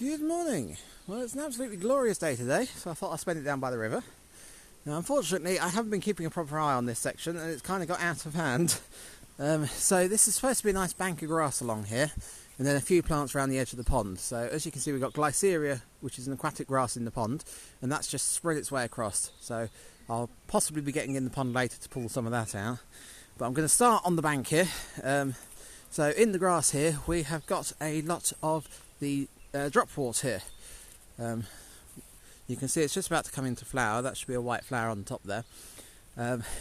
Good morning. Well, it's an absolutely glorious day today, so I thought I'd spend it down by the river. Now, unfortunately, I haven't been keeping a proper eye on this section, and it's kind of got out of hand. So this is supposed to be a nice bank of grass along here, and then a few plants around the edge of the pond. So as you can see, we've got glyceria, which is an aquatic grass in the pond, and that's just spread its way across. So I'll possibly be getting in the pond later to pull some of that out. But I'm going to start on the bank here. So in the grass here, we have got a lot of the dropwort here. You can see it's just about to come into flower. That should be a white flower on the top there.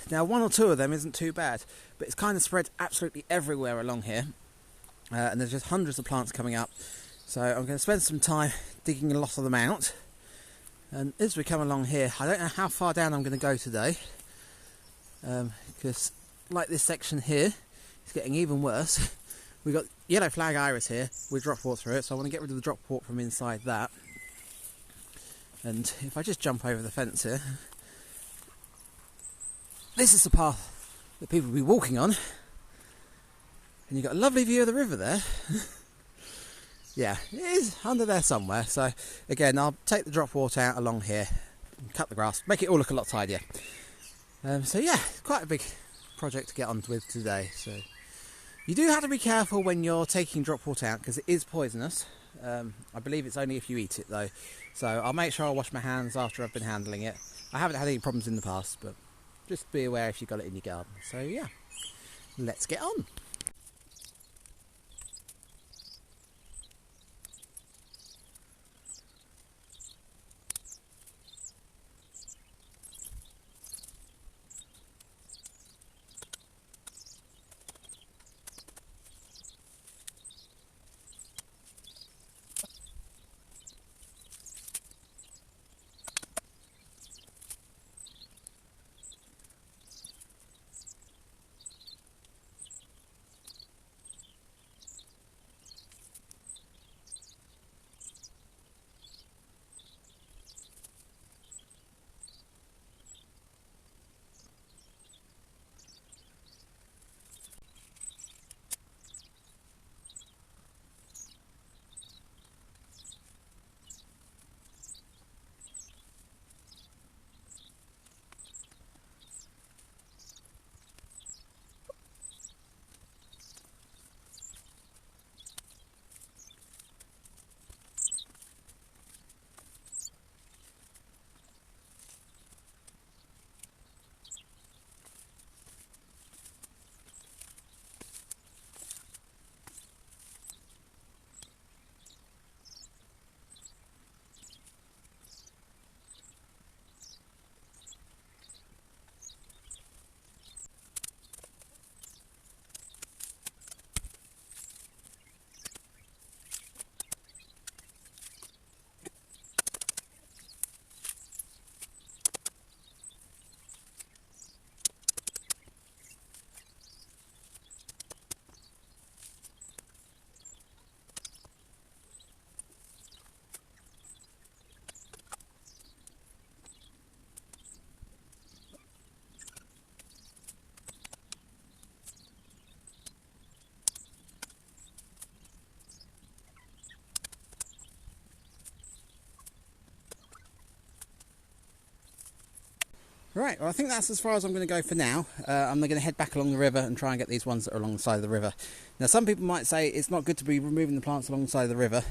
Now one or two of them isn't too bad, but it's kind of spread absolutely everywhere along here, and there's just hundreds of plants coming up. So I'm going to spend some time digging a lot of them out, and as we come along here, I don't know how far down I'm going to go today, because like this section here, it's getting even worse. We've got yellow flag iris here with dropwort through it, so I want to get rid of the dropwort from inside that. And if I just jump over the fence here, this is the path that people will be walking on, and you've got a lovely view of the river there. Yeah, it is under there somewhere. So again, I'll take the dropwort out along here and cut the grass, make it all look a lot tidier. So yeah, quite a big project to get on with today. So you do have to be careful when you're taking dropwort out, because it is poisonous. I believe it's only if you eat it though, so I'll make sure I wash my hands after I've been handling it. I haven't had any problems in the past, but just be aware if you've got it in your garden. So yeah, let's get on. Right, well I think that's as far as I'm going to go for now. I'm going to head back along the river and try and get these ones that are along the side of the river. Now some people might say it's not good to be removing the plants along the side of the river,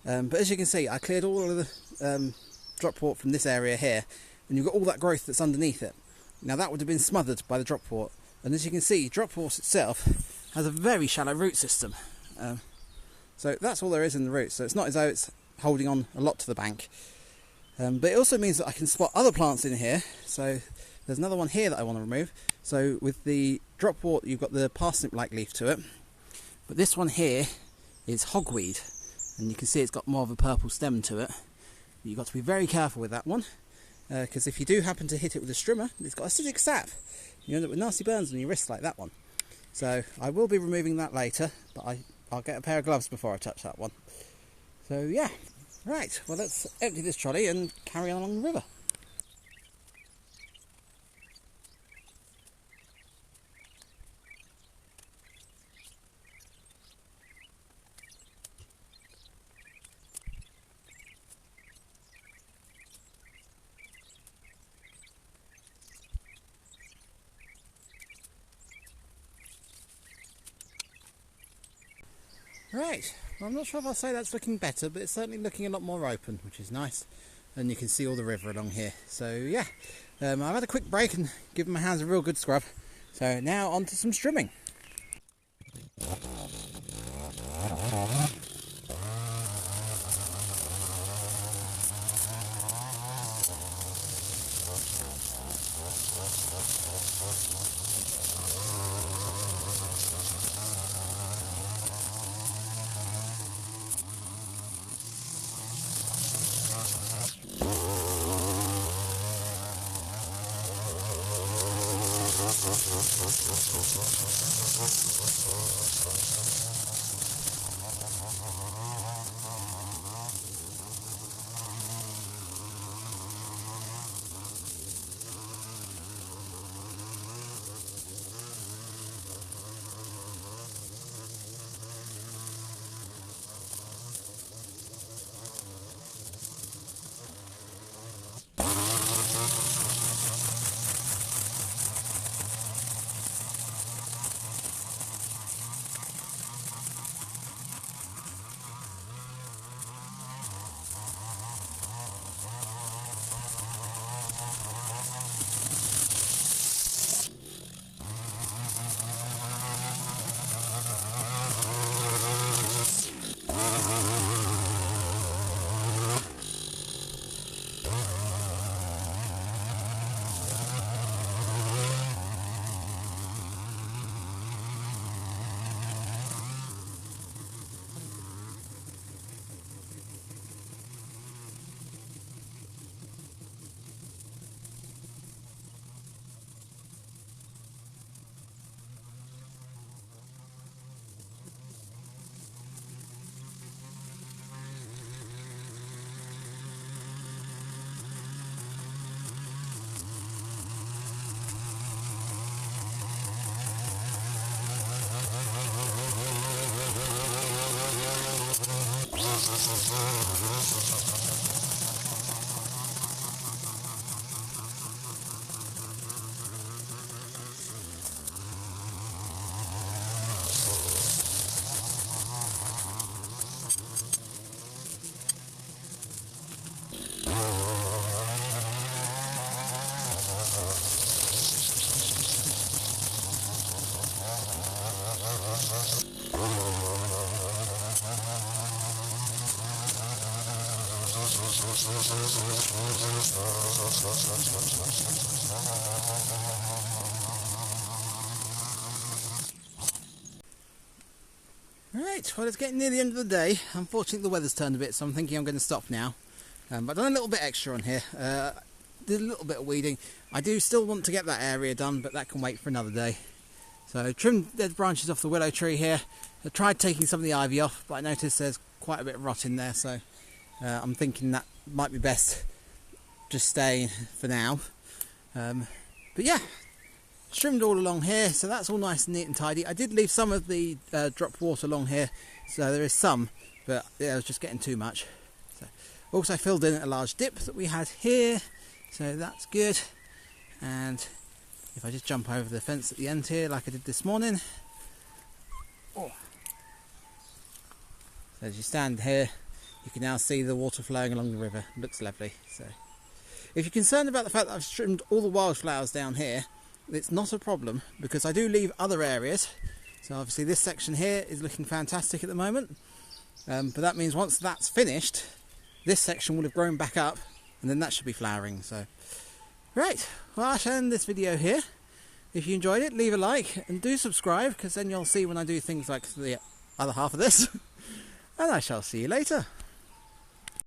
but as you can see I cleared all of the dropwort from this area here, and you've got all that growth that's underneath it. Now that would have been smothered by the dropwort, and as you can see, dropwort itself has a very shallow root system. So that's all there is in the roots, so it's not as though it's holding on a lot to the bank. But it also means that I can spot other plants in here. So there's another one here that I want to remove. So with the dropwort, you've got the parsnip-like leaf to it, but this one here is hogweed, and you can see it's got more of a purple stem to it. You've got to be very careful with that one, because if you do happen to hit it with a strimmer, it's got acidic sap. You end up with nasty burns on your wrist like that one. So I will be removing that later, but I'll get a pair of gloves before I touch that one. So yeah. Right, well let's empty this trolley and carry on along the river. Right, well, I'm not sure if I'll say that's looking better, but it's certainly looking a lot more open, which is nice. And you can see all the river along here. So yeah, I've had a quick break and given my hands a real good scrub. So now on to some strimming. Right, well, it's getting near the end of the day. Unfortunately the weather's turned a bit, so I'm thinking I'm going to stop now. But I've done a little bit extra on here. Did a little bit of weeding. I do still want to get that area done, but that can wait for another day. So trimmed dead branches off the willow tree here. I tried taking some of the ivy off, but I noticed there's quite a bit of rot in there, so I'm thinking that might be best just staying for now. But yeah, trimmed all along here, so that's all nice and neat and tidy. I did leave some of the drop water along here, so there is some, but yeah, it was just getting too much. So, also filled in a large dip that we had here, so that's good. And if I just jump over the fence at the end here like I did this morning, so as you stand here you can now see the water flowing along the river. It looks lovely. So if you're concerned about the fact that I've trimmed all the wildflowers down here, it's not a problem, because I do leave other areas. So obviously this section here is looking fantastic at the moment, but that means once that's finished, this section will have grown back up, and then that should be flowering. So right, well, I shall end this video here. If you enjoyed it, leave a like and do subscribe, because then you'll see when I do things like the other half of this. And I shall see you later.